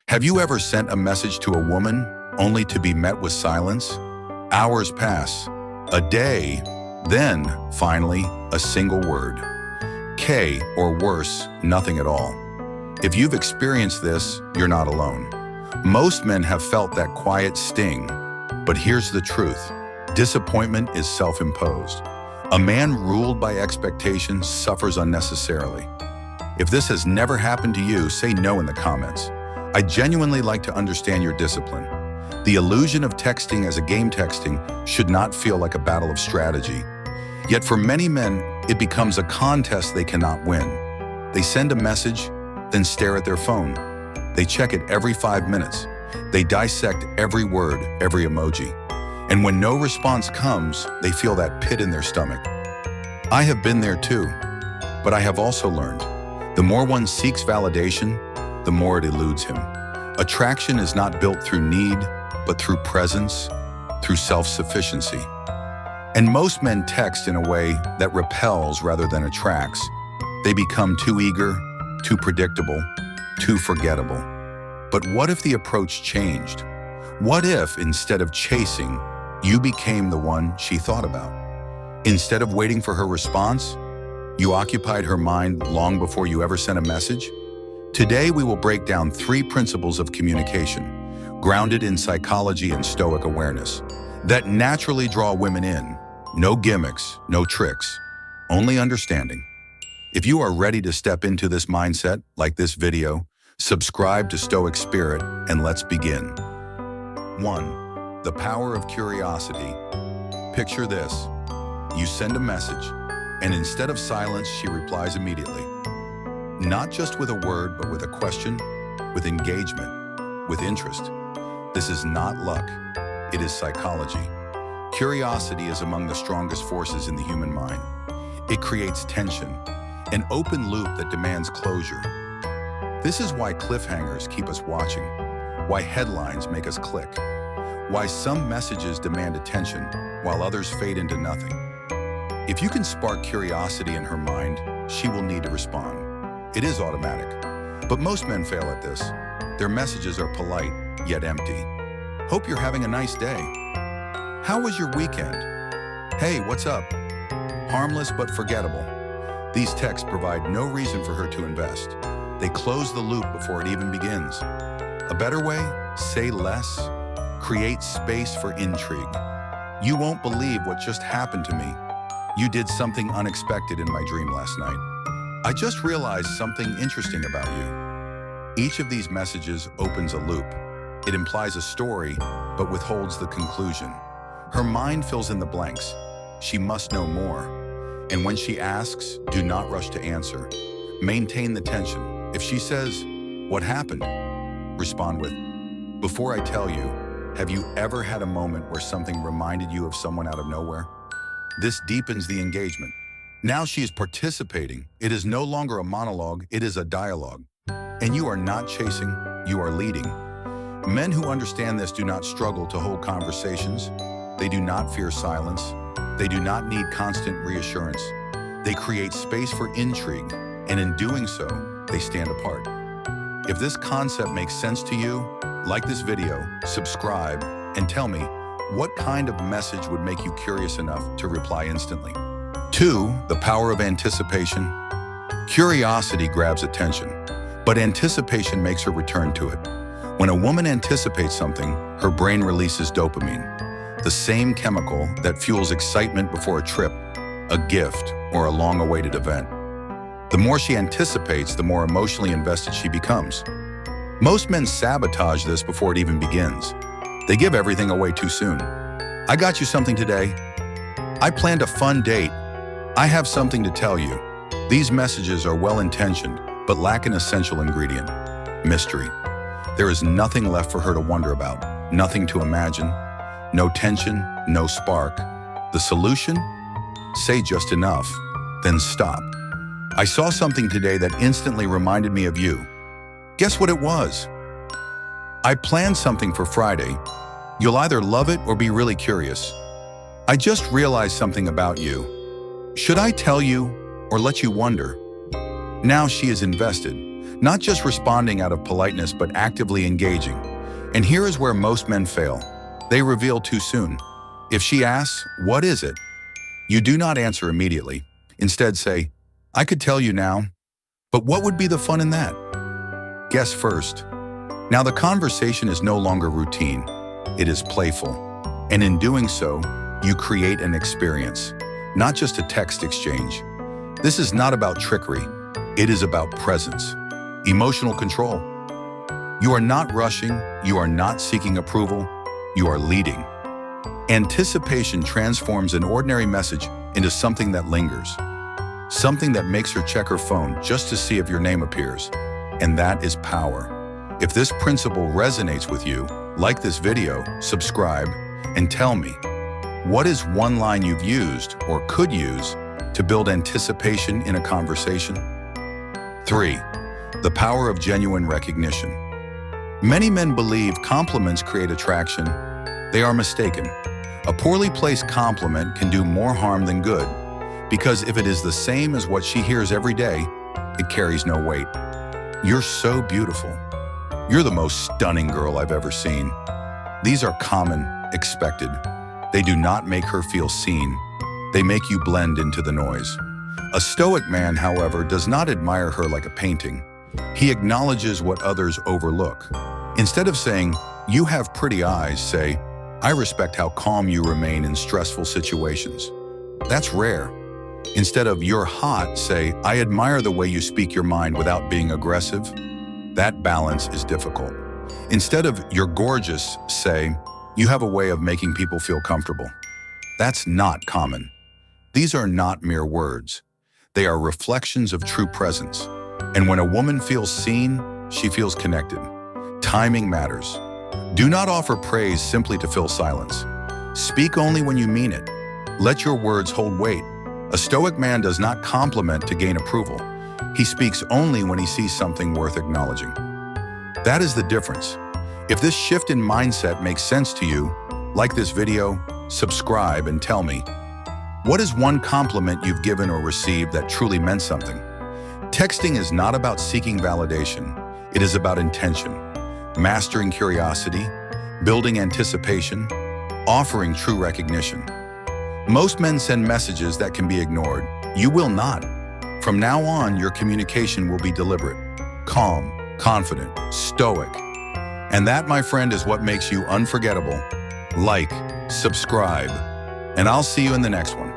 Have you ever sent a message to a woman only to be met with silence? Hours pass, a day, then, finally, a single word. K, or worse, nothing at all. If you've experienced this, you're not alone. Most men have felt that quiet sting, but here's the truth. Disappointment is self-imposed. A man ruled by expectations suffers unnecessarily. If this has never happened to you, say no in the comments. I genuinely like to understand your discipline. The illusion of texting as a game texting should not feel like a battle of strategy. Yet for many men, it becomes a contest they cannot win. They send a message, then stare at their phone. They check it every 5 minutes. They dissect every word, every emoji. And when no response comes, they feel that pit in their stomach. I have been there too, but I have also learned, the more one seeks validation, the more it eludes him. Attraction is not built through need, but through presence, through self-sufficiency. And most men text in a way that repels rather than attracts. They become too eager, too predictable, too forgettable. But what if the approach changed? What if, instead of chasing, you became the one she thought about? Instead of waiting for her response, you occupied her mind long before you ever sent a message? Today, we will break down 3 principles of communication, grounded in psychology and Stoic awareness, that naturally draw women in. No gimmicks, no tricks, only understanding. If you are ready to step into this mindset, like this video, subscribe to Stoic Spirit and let's begin. 1. The power of curiosity. Picture this. You send a message, and instead of silence, she replies immediately. Not just with a word, but with a question, with engagement, with interest. This is not luck, it is psychology. Curiosity is among the strongest forces in the human mind. It creates tension, an open loop that demands closure. This is why cliffhangers keep us watching, why headlines make us click, why some messages demand attention while others fade into nothing. If you can spark curiosity in her mind, she will need to respond. It is automatic, but most men fail at this. Their messages are polite, yet empty. Hope you're having a nice day. How was your weekend? Hey, what's up? Harmless but forgettable. These texts provide no reason for her to invest. They close the loop before it even begins. A better way? Say less. Create space for intrigue. You won't believe what just happened to me. You did something unexpected in my dream last night. I just realized something interesting about you. Each of these messages opens a loop. It implies a story, but withholds the conclusion. Her mind fills in the blanks. She must know more. And when she asks, do not rush to answer. Maintain the tension. If she says, "What happened?" respond with, "Before I tell you, have you ever had a moment where something reminded you of someone out of nowhere?" This deepens the engagement. Now she is participating. It is no longer a monologue, it is a dialogue. And you are not chasing, you are leading. Men who understand this do not struggle to hold conversations. They do not fear silence. They do not need constant reassurance. They create space for intrigue, and in doing so, they stand apart. If this concept makes sense to you, like this video, subscribe, and tell me, what kind of message would make you curious enough to reply instantly? 2. The power of anticipation. Curiosity grabs attention, but anticipation makes her return to it. When a woman anticipates something, her brain releases dopamine, the same chemical that fuels excitement before a trip, a gift, or a long-awaited event. The more she anticipates, the more emotionally invested she becomes. Most men sabotage this before it even begins. They give everything away too soon. I got you something today. I planned a fun date. I have something to tell you. These messages are well-intentioned, but lack an essential ingredient: mystery. There is nothing left for her to wonder about, nothing to imagine. No tension, no spark. The solution? Say just enough, then stop. I saw something today that instantly reminded me of you. Guess what it was? I planned something for Friday. You'll either love it or be really curious. I just realized something about you. Should I tell you or let you wonder? Now she is invested. Not just responding out of politeness, but actively engaging. And here is where most men fail. They reveal too soon. If she asks, "What is it?" you do not answer immediately. Instead say, "I could tell you now, but what would be the fun in that?" Guess first. Now the conversation is no longer routine. It is playful. And in doing so, you create an experience, not just a text exchange. This is not about trickery. It is about presence, emotional control. You are not rushing. You are not seeking approval. You are leading. Anticipation transforms an ordinary message into something that lingers, something that makes her check her phone just to see if your name appears. And that is power. If this principle resonates with you, like this video, subscribe, and tell me, what is one line you've used or could use to build anticipation in a conversation? 3. The power of genuine recognition. Many men believe compliments create attraction. They are mistaken. A poorly placed compliment can do more harm than good, because if it is the same as what she hears every day, it carries no weight. "You're so beautiful." "You're the most stunning girl I've ever seen." These are common, expected. They do not make her feel seen. They make you blend into the noise. A Stoic man, however, does not admire her like a painting. He acknowledges what others overlook. Instead of saying, "You have pretty eyes," say, "I respect how calm you remain in stressful situations." That's rare. Instead of "You're hot," say, "I admire the way you speak your mind without being aggressive." That balance is difficult. Instead of "You're gorgeous," say, "You have a way of making people feel comfortable." That's not common. These are not mere words. They are reflections of true presence. And when a woman feels seen, she feels connected. Timing matters. Do not offer praise simply to fill silence. Speak only when you mean it. Let your words hold weight. A Stoic man does not compliment to gain approval. He speaks only when he sees something worth acknowledging. That is the difference. If this shift in mindset makes sense to you, like this video, subscribe, and tell me, what is one compliment you've given or received that truly meant something? Texting is not about seeking validation. It is about intention, mastering curiosity, building anticipation, offering true recognition. Most men send messages that can be ignored. You will not. From now on, your communication will be deliberate, calm, confident, stoic. And that, my friend, is what makes you unforgettable. Like, subscribe, and I'll see you in the next one.